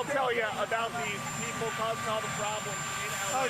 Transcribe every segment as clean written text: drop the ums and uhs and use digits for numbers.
I'll tell you about these people causing all the problems in LA.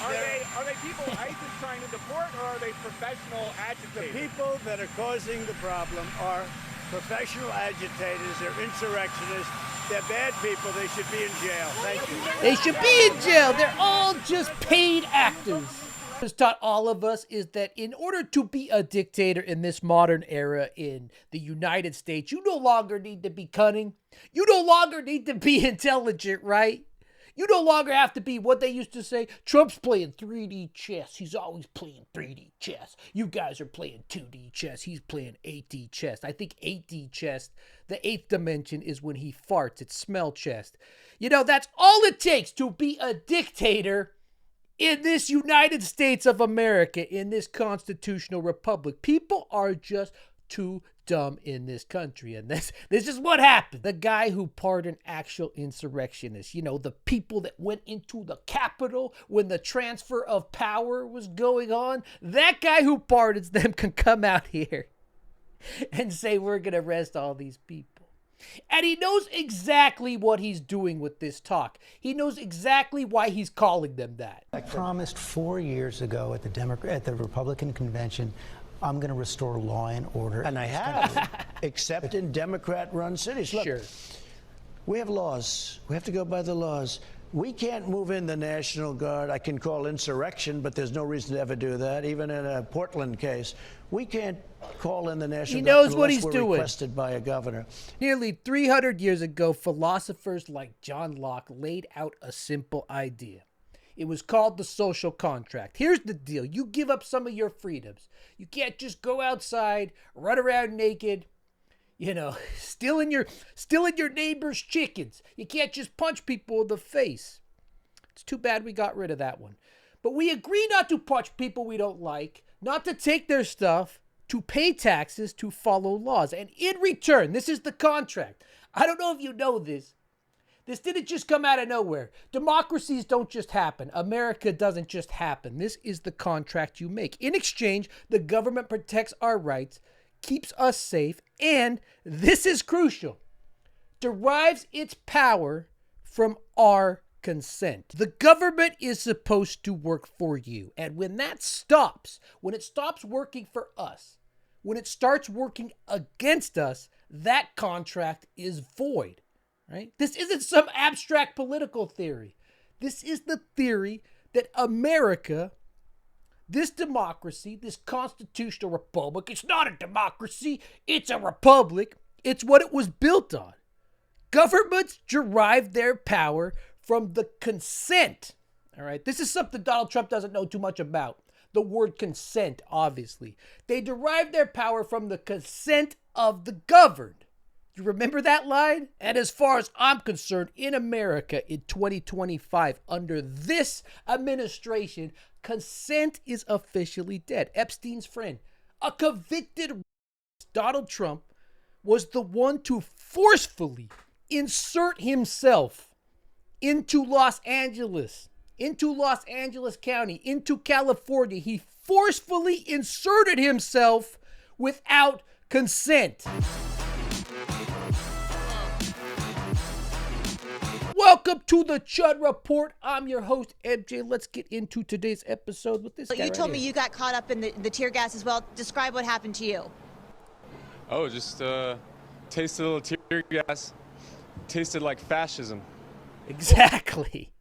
Are they people ICE is trying to deport, or are they professional agitators? The people that are causing the problem are professional agitators. They're insurrectionists. They're bad people. They should be in jail. Thank you. They should be in jail. They're all just paid actors. What it's taught all of us is that in order to be a dictator in this modern era in the United States, you no longer need to be cunning. You no longer need to be intelligent, right? You no longer have to be what they used to say. Trump's playing 3D chess. He's always playing 3D chess. You guys are playing 2D chess. He's playing 8D chess. I think 8D chess, the eighth dimension, is when he farts. It's smell chest. You know, that's all it takes to be a dictator in this United States of America, in this constitutional republic. People are just too dumb in this country, and this is what happened. The guy who pardoned actual insurrectionists, you know, the people that went into the Capitol when the transfer of power was going on, that guy who pardons them can come out here and say we're going to arrest all these people. And he knows exactly what he's doing with this talk. He knows exactly why he's calling them that. I promised 4 years ago at the Republican convention, I'm going to restore law and order. And I have, except in Democrat-run cities. Look, Sure. we have laws. We have to go by the laws. We can't move in the National Guard. I can call insurrection, but there's no reason to ever do that, even in a Portland case. We can't call in the National Guard knows what unless he's we're doing. requested by a governor. Nearly 300 years ago, philosophers like John Locke laid out a simple idea. It was called the social contract. Here's the deal. You give up some of your freedoms. You can't just go outside, run around naked, you know, stealing your neighbor's chickens. You can't just punch people in the face. It's too bad we got rid of that one. But we agree not to punch people we don't like, not to take their stuff, to pay taxes, to follow laws. And in return, this is the contract. I don't know if you know this. This didn't just come out of nowhere. Democracies don't just happen. America doesn't just happen. This is the contract you make. In exchange, the government protects our rights, keeps us safe, and, this is crucial, derives its power from our consent. The government is supposed to work for you. And when that stops, when it stops working for us, when it starts working against us, that contract is void. Right? This isn't some abstract political theory. This is the theory that America, this democracy, this constitutional republic, it's not a democracy, it's a republic. It's what it was built on. Governments derive their power from the consent. All right? This is something Donald Trump doesn't know too much about. The word consent, obviously. They derive their power from the consent of the governed. You remember that line? And as far as I'm concerned, in America in 2025, under this administration, consent is officially dead. Epstein's friend, a convicted Donald Trump, was the one to forcefully insert himself into Los Angeles County, into California. He forcefully inserted himself without consent. Welcome to the Chud Report. I'm your host, MJ. Let's get into today's episode with this guy. You told me you got caught up in the tear gas as well. Describe what happened to you. Oh, just tasted a little tear gas. Tasted like fascism. Exactly.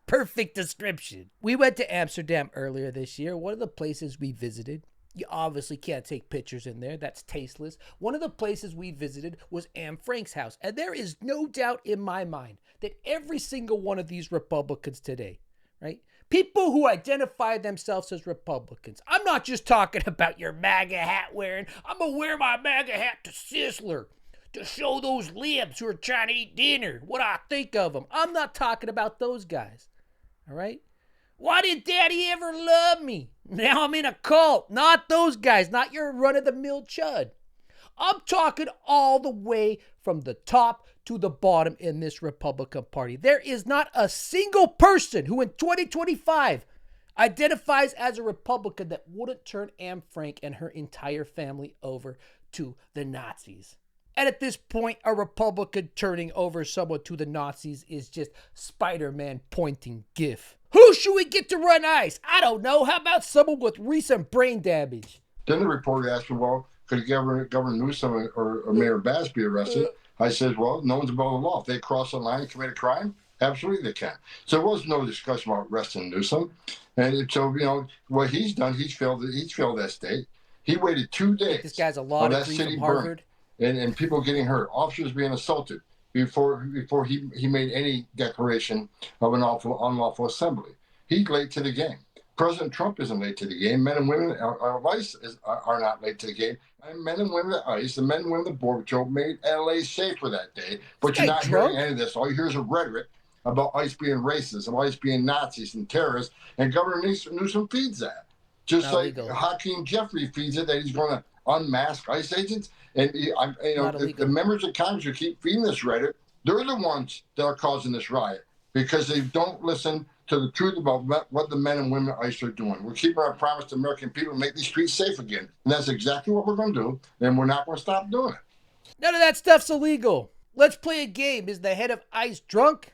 Perfect description. We went to Amsterdam earlier this year. One of the places we visited, you obviously can't take pictures in there. That's tasteless. One of the places we visited was Anne Frank's house. And there is no doubt in my mind that every single one of these Republicans today, right? People who identify themselves as Republicans. I'm not just talking about your MAGA hat wearing. I'm going to wear my MAGA hat to Sizzler to show those libs who are trying to eat dinner what I think of them. I'm not talking about those guys, all right? Why did Daddy ever love me? Now I'm in a cult. Not those guys. Not your run-of-the-mill chud. I'm talking all the way from the top to the bottom in this Republican Party. There is not a single person who in 2025 identifies as a Republican that wouldn't turn Anne Frank and her entire family over to the Nazis. And at this point, a Republican turning over someone to the Nazis is just Spider-Man pointing GIF. Who should we get to run ICE? I don't know. How about someone with recent brain damage? Then the reporter asked me, well, could Governor Newsom or Mayor Bass be arrested? I said, well, no one's above the law. If they cross the line and commit a crime, absolutely they can. So there was no discussion about arresting Newsom. And so, what he's done, he's failed that state. He waited 2 days. This guy's a law degree from Harvard. And people getting hurt, officers being assaulted before he made any declaration of an unlawful assembly. He's late to the game. President Trump isn't late to the game. Men and women of ICE are not late to the game. And men and women at ICE, the men and women of the Border Patrol made LA safer that day. But you're not hearing any of this. All you hear is a rhetoric about ICE being racist, and ICE being Nazis and terrorists. And Governor Newsom feeds that. Just like Hakeem Jeffrey feeds it, that he's going to unmask ICE agents. And the members of Congress who keep feeding this rhetoric, they're the ones that are causing this riot because they don't listen to the truth about what the men and women of ICE are doing. We're keeping our promise to American people to make these streets safe again. And that's exactly what we're going to do. And we're not going to stop doing it. None of that stuff's illegal. Let's play a game. Is the head of ICE drunk?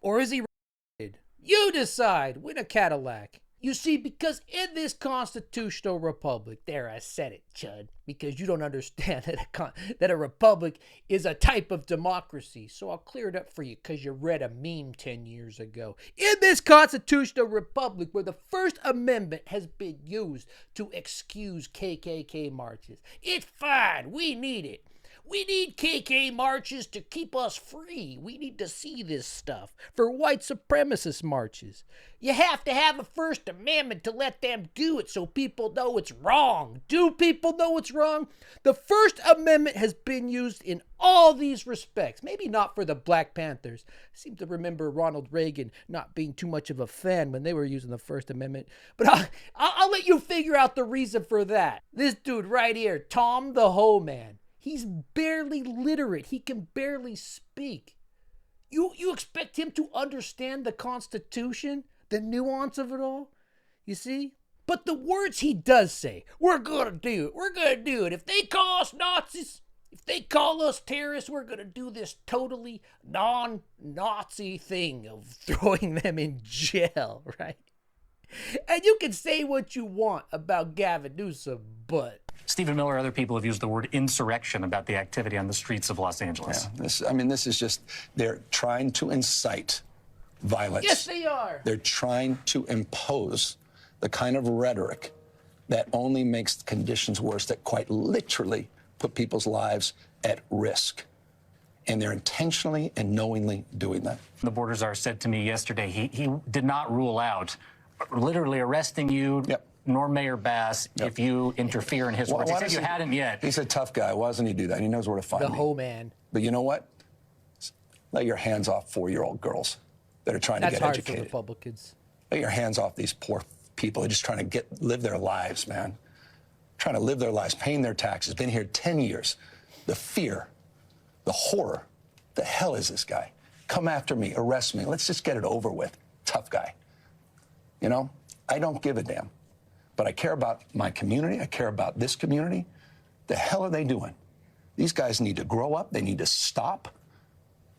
Or is he retarded? You decide. Win a Cadillac. You see, because in this constitutional republic, there I said it, Chud, because you don't understand that a republic is a type of democracy. So I'll clear it up for you because you read a meme 10 years ago. In this constitutional republic where the First Amendment has been used to excuse KKK marches, it's fine. We need it. We need KK marches to keep us free. We need to see this stuff for white supremacist marches. You have to have a First Amendment to let them do it so people know it's wrong. Do people know it's wrong? The First Amendment has been used in all these respects. Maybe not for the Black Panthers. I seem to remember Ronald Reagan not being too much of a fan when they were using the First Amendment. But I'll let you figure out the reason for that. This dude right here, Tom the Hoe Man. He's barely literate. He can barely speak. You expect him to understand the Constitution? The nuance of it all? You see? But the words he does say, we're going to do it. We're going to do it. If they call us Nazis, if they call us terrorists, we're going to do this totally non-Nazi thing of throwing them in jail, right? And you can say what you want about Gavin Newsom, but Stephen Miller and other people have used the word insurrection about the activity on the streets of Los Angeles. Yeah, this is just, they're trying to incite violence. Yes, they are. They're trying to impose the kind of rhetoric that only makes conditions worse, that quite literally put people's lives at risk. And they're intentionally and knowingly doing that. The border czar said to me yesterday, he did not rule out literally arresting you, nor Mayor Bass, if you interfere in his words. He said you hadn't yet. He's a tough guy. Why doesn't he do that? He knows where to find me. The Hoe Man. But you know what? Let your hands off 4-year-old girls that are trying to get educated. That's hard for Republicans. Let your hands off these poor people. They're just trying to live their lives, man. Trying to live their lives, paying their taxes. Been here 10 years. The fear, the horror. The hell is this guy? Come after me, arrest me. Let's just get it over with. Tough guy. You know, I don't give a damn. But I care about my community. I care about this community. The hell are they doing? These guys need to grow up. They need to stop.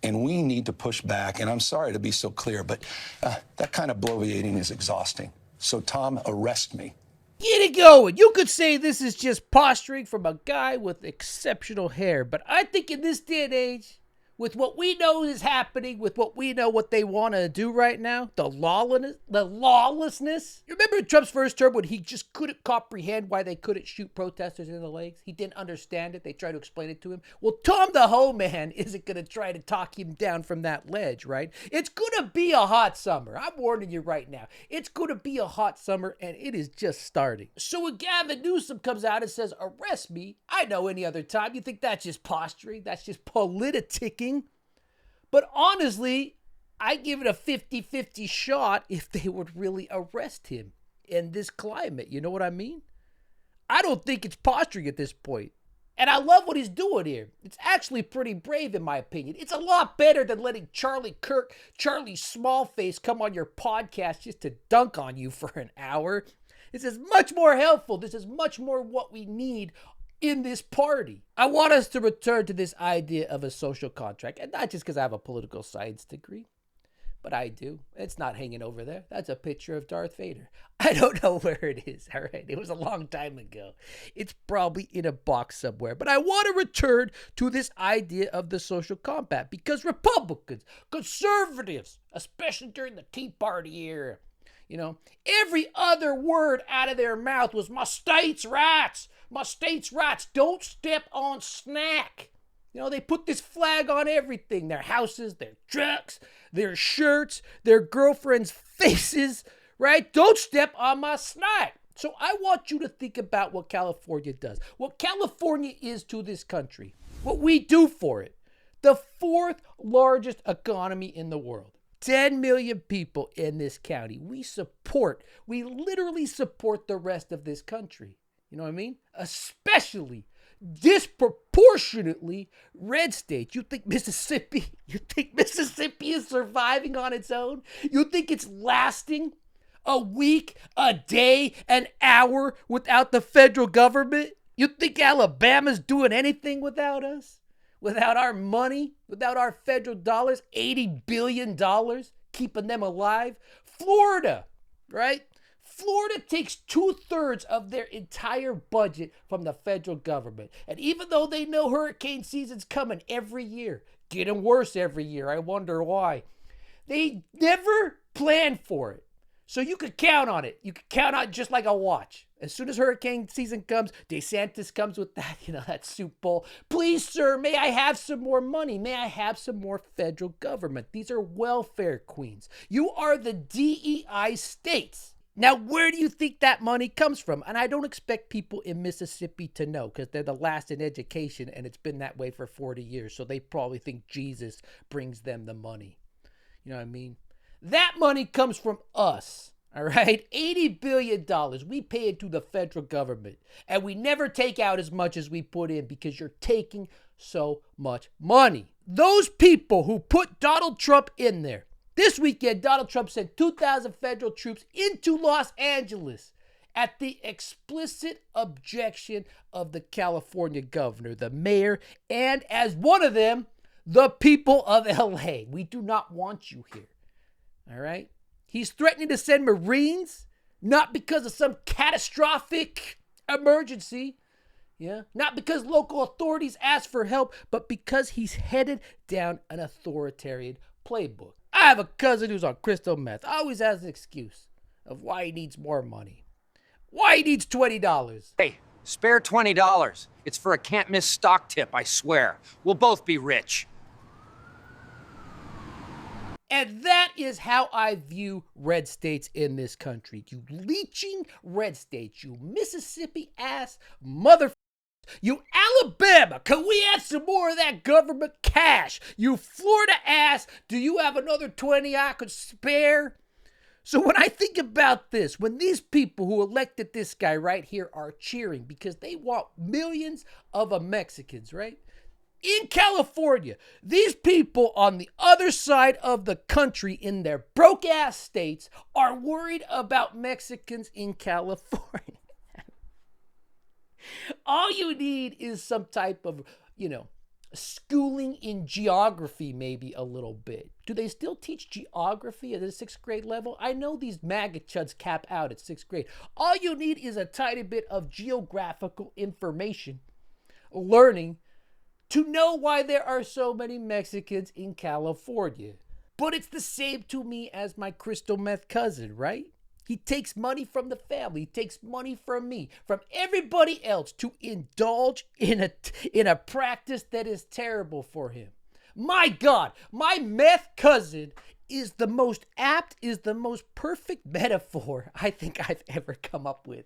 And we need to push back. And I'm sorry to be so clear, but that kind of bloviating is exhausting. So, Tom, arrest me. Get it going. You could say this is just posturing from a guy with exceptional hair. But I think in this day and age, with what we know is happening, with what we know what they want to do right now, the lawlessness. You remember in Trump's first term when he just couldn't comprehend why they couldn't shoot protesters in the legs? He didn't understand it. They tried to explain it to him. Well, Tom the Hoe Man isn't going to try to talk him down from that ledge, right? It's going to be a hot summer. I'm warning you right now. It's going to be a hot summer, and it is just starting. So when Gavin Newsom comes out and says, arrest me, I know any other time you think that's just posturing. That's just politicking. But honestly, I give it a 50-50 shot if they would really arrest him in this climate. You know what I mean? I don't think it's posturing at this point. And I love what he's doing here. It's actually pretty brave in my opinion. It's a lot better than letting Charlie Kirk, Charlie Smallface come on your podcast just to dunk on you for an hour. This is much more helpful. This is much more what we need in this party. I want us to return to this idea of a social contract, and not just because I have a political science degree, but I do. It's not hanging over there. That's a picture of Darth Vader. I don't know where it is, all right? It was a long time ago. It's probably in a box somewhere. But I want to return to this idea of the social compact because Republicans, conservatives, especially during the Tea Party era, you know, every other word out of their mouth was my state's rights. My state's rights. Don't step on snack. You know, they put this flag on everything. Their houses, their trucks, their shirts, their girlfriends' faces, right? Don't step on my snack. So I want you to think about what California does. What California is to this country. What we do for it. The fourth largest economy in the world. 10 million people in this county. We literally support the rest of this country. You know what I mean? Especially, disproportionately, red states. You think Mississippi is surviving on its own? You think it's lasting a week, a day, an hour without the federal government? You think Alabama's doing anything without us? Without our money, without our federal dollars, $80 billion, keeping them alive. Florida, right? Florida takes 2/3 of their entire budget from the federal government. And even though they know hurricane season's coming every year, getting worse every year, I wonder why, they never plan for it. So you could count on it. You could count on it just like a watch. As soon as hurricane season comes, DeSantis comes with that, that soup bowl. Please, sir, may I have some more money? May I have some more federal government? These are welfare queens. You are the DEI states. Now, where do you think that money comes from? And I don't expect people in Mississippi to know because they're the last in education and it's been that way for 40 years. So they probably think Jesus brings them the money. You know what I mean? That money comes from us. All right, $80 billion. We pay it to the federal government. And we never take out as much as we put in because you're taking so much money. Those people who put Donald Trump in there. This weekend, Donald Trump sent 2,000 federal troops into Los Angeles at the explicit objection of the California governor, the mayor, and as one of them, the people of LA. We do not want you here. All right? He's threatening to send Marines, not because of some catastrophic emergency, not because local authorities ask for help, but because he's headed down an authoritarian playbook. I have a cousin who's on crystal meth. Always has an excuse of why he needs more money. Why he needs $20. Hey, spare $20. It's for a can't miss stock tip, I swear. We'll both be rich. And that is how I view red states in this country. You leeching red states, you Mississippi ass mother. You Alabama, can we have some more of that government cash? You Florida ass, do you have another 20 I could spare? So when I think about this, when these people who elected this guy right here are cheering because they want millions of Mexicans, right? In California, these people on the other side of the country in their broke ass states are worried about Mexicans in California. All you need is some type of, schooling in geography, maybe a little bit. Do they still teach geography at the 6th grade level? I know these MAGA chuds cap out at 6th grade. All you need is a tiny bit of geographical information, learning, to know why there are so many Mexicans in California. But it's the same to me as my crystal meth cousin, right? He takes money from the family. He takes money from me, from everybody else to indulge in a practice that is terrible for him. My God, my meth cousin is the most apt, is the most perfect metaphor I think I've ever come up with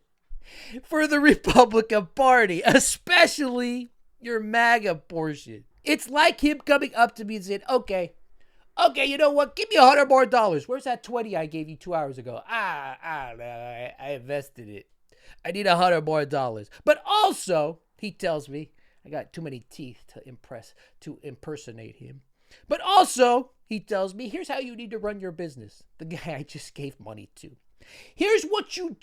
for the Republican Party, especially your MAGA portion. It's like him coming up to me and saying, okay, you know what? Give me $100 more. Where's that 20 I gave you 2 hours ago? I invested it. I need $100 more. But also, he tells me, I got too many teeth to impersonate him. But also, he tells me, here's how you need to run your business. The guy I just gave money to. Here's what you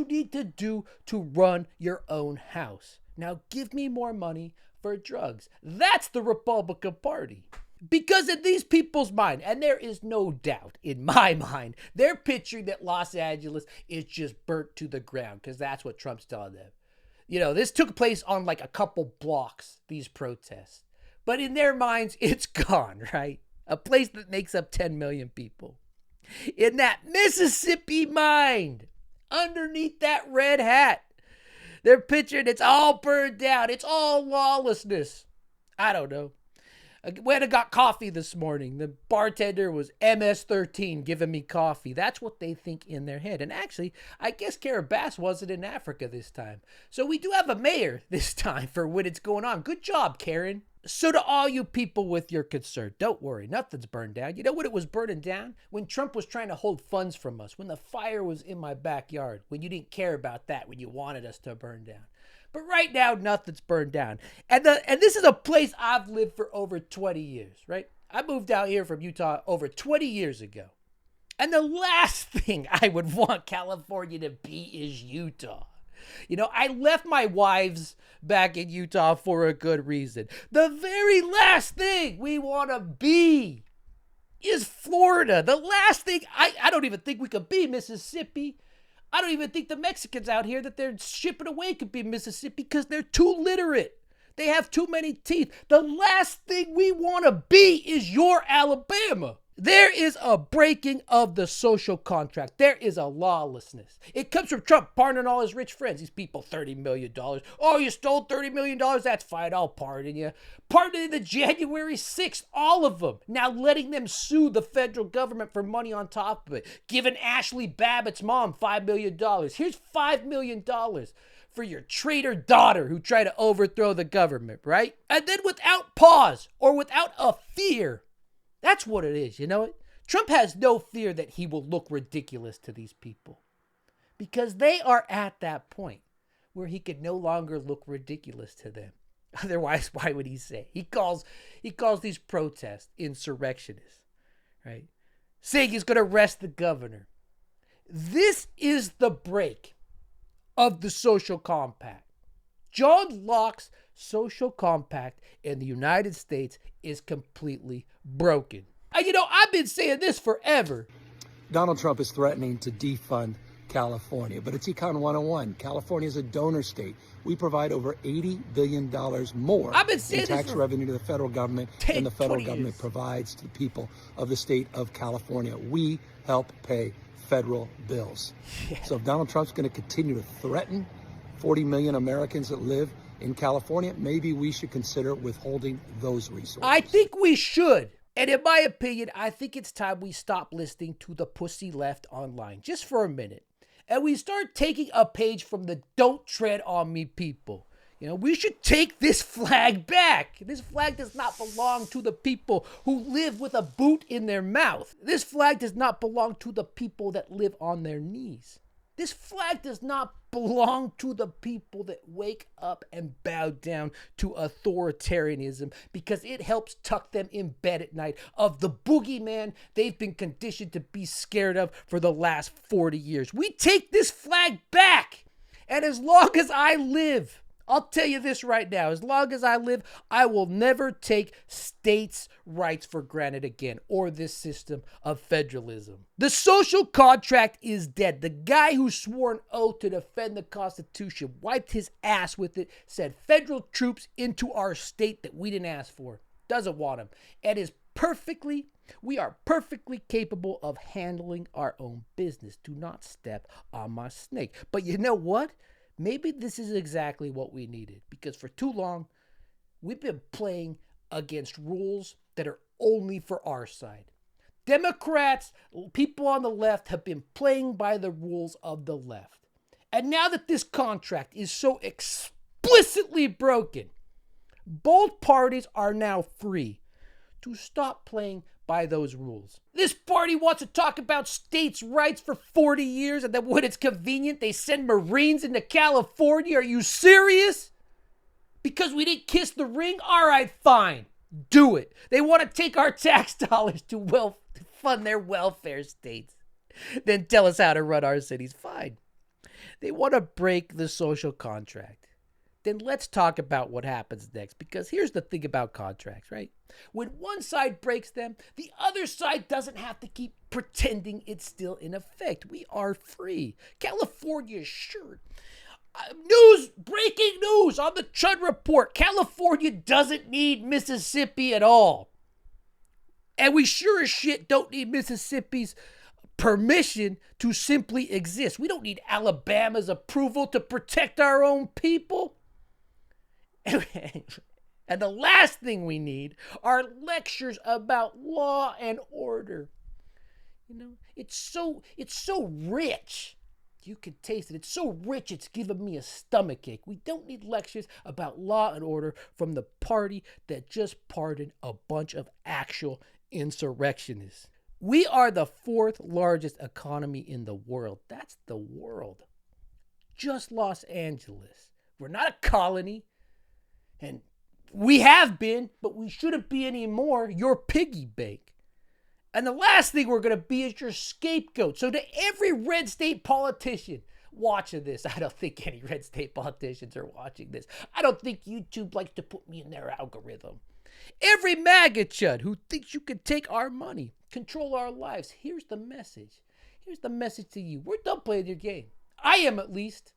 need to do to run your own house. Now give me more money for drugs. That's the Republican Party. Because in these people's mind, and there is no doubt in my mind, they're picturing that Los Angeles is just burnt to the ground because that's what Trump's telling them. You know, this took place on like a couple blocks, these protests. But in their minds, it's gone, right? A place that makes up 10 million people. In that Mississippi mind, underneath that red hat, they're picturing it's all burned down. It's all lawlessness. I don't know. I went and got coffee this morning. The bartender was MS-13 giving me coffee. That's what they think in their head. And actually, I guess Carabas wasn't in Africa this time. So we do have a mayor this time for when it's going on. Good job, Karen. So to all you people with your concern, don't worry, nothing's burned down. You know what it was burning down? When Trump was trying to hold funds from us, when the fire was in my backyard, when you didn't care about that, when you wanted us to burn down. But right now, nothing's burned down. And this is a place I've lived for over 20 years, right? I moved out here from Utah over 20 years ago. And the last thing I would want California to be is Utah. You know, I left my wives back in Utah for a good reason. The very last thing we want to be is Florida. The last thing, I don't even think we could be Mississippi. I don't even think the Mexicans out here that they're shipping away could be Mississippi because they're too literate. They have too many teeth. The last thing we want to be is your Alabama. There is a breaking of the social contract. There is a lawlessness. It comes from Trump pardoning all his rich friends. These people, $30 million. Oh, you stole $30 million? That's fine. I'll pardon you. Pardoning the January 6th, all of them. Now letting them sue the federal government for money on top of it. Giving Ashley Babbitt's mom $5 million. Here's $5 million for your traitor daughter who tried to overthrow the government, right? And then without pause or without a fear, that's what it is, you know it? Trump has no fear that he will look ridiculous to these people because they are at that point where he could no longer look ridiculous to them. Otherwise, why would he say? He calls these protests insurrectionists, right? Saying he's going to arrest the governor. This is the break of the social compact. John Locke's social compact in the United States is completely broken. You know, I've been saying this forever. Donald Trump is threatening to defund California, but it's Econ 101. California is a donor state. We provide over $80 billion more in tax revenue to the federal government than the federal government provides to the people of the state of California. We help pay federal bills. Yeah. So if Donald Trump's going to continue to threaten 40 million Americans that live in California, maybe we should consider withholding those resources. I think we should. And in my opinion, I think it's time we stop listening to the pussy left online just for a minute. And we start taking a page from the don't tread on me people. You know, we should take this flag back. This flag does not belong to the people who live with a boot in their mouth. This flag does not belong to the people that live on their knees. This flag does not belong to the people that wake up and bow down to authoritarianism because it helps tuck them in bed at night of the boogeyman they've been conditioned to be scared of for the last 40 years. We take this flag back. And as long as I live, I'll tell you this right now. As long as I live, I will never take states' rights for granted again or this system of federalism. The social contract is dead. The guy who swore an oath to defend the Constitution wiped his ass with it, said federal troops into our state that we didn't ask for. Doesn't want them. And we are perfectly capable of handling our own business. Do not step on my snake. But you know what? Maybe this is exactly what we needed because for too long, we've been playing against rules that are only for our side. Democrats, people on the left have been playing by the rules of the left. And now that this contract is so explicitly broken, both parties are now free to stop playing by those rules. This party wants to talk about states' rights for 40 years, and then when it's convenient, they send Marines into California. Are you serious? Because we didn't kiss the ring? All right, fine. Do it. They want to take our tax dollars to fund their welfare states. Then tell us how to run our cities. Fine. They want to break the social contract. then let's talk about what happens next. Because here's the thing about contracts, right? When one side breaks them, the other side doesn't have to keep pretending it's still in effect. We are free. California, sure. Breaking news on the Chud Report. California doesn't need Mississippi at all. And we sure as shit don't need Mississippi's permission to simply exist. We don't need Alabama's approval to protect our own people. And the last thing we need are lectures about law and order. You know, it's so rich. You can taste it. It's so rich, it's giving me a stomachache. We don't need lectures about law and order from the party that just pardoned a bunch of actual insurrectionists. We are the 4th largest economy in the world. That's the world. Just Los Angeles. We're not a colony. And we have been, but we shouldn't be anymore, your piggy bank. And the last thing we're going to be is your scapegoat. So to every red state politician watching this, I don't think any red state politicians are watching this. I don't think YouTube likes to put me in their algorithm. Every MAGA chud who thinks you can take our money, control our lives, here's the message. Here's the message to you. We're done playing your game. I am, at least.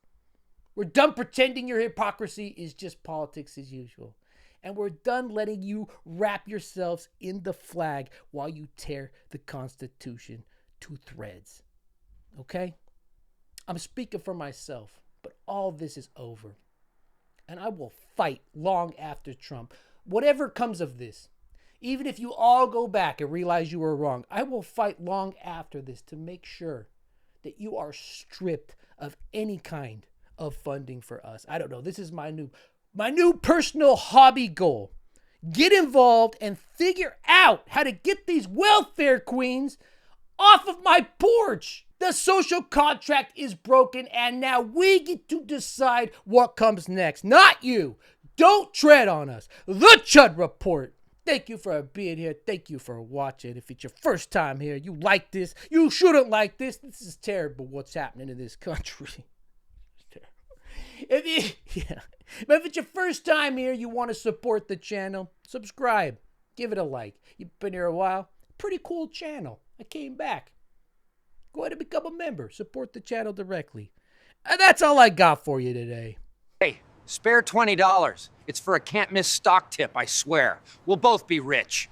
We're done pretending your hypocrisy is just politics as usual. And we're done letting you wrap yourselves in the flag while you tear the Constitution to threads. Okay? I'm speaking for myself, but all this is over. And I will fight long after Trump. Whatever comes of this, even if you all go back and realize you were wrong, I will fight long after this to make sure that you are stripped of any kind of funding for us. I don't know. This is my new personal hobby goal. Get involved and figure out how to get these welfare queens off of my porch. The social contract is broken, and now we get to decide what comes next. Not you. Don't tread on us. The Chud Report. Thank you for being here. Thank you for watching. If it's your first time here, you like this. You shouldn't like this. This is terrible what's happening in this country. But if it's your first time here, you want to support the channel, subscribe. Give it a like. You've been here a while. Pretty cool channel. I came back. Go ahead and become a member. Support the channel directly. And that's all I got for you today. Hey, spare $20. It's for a can't-miss stock tip, I swear. We'll both be rich.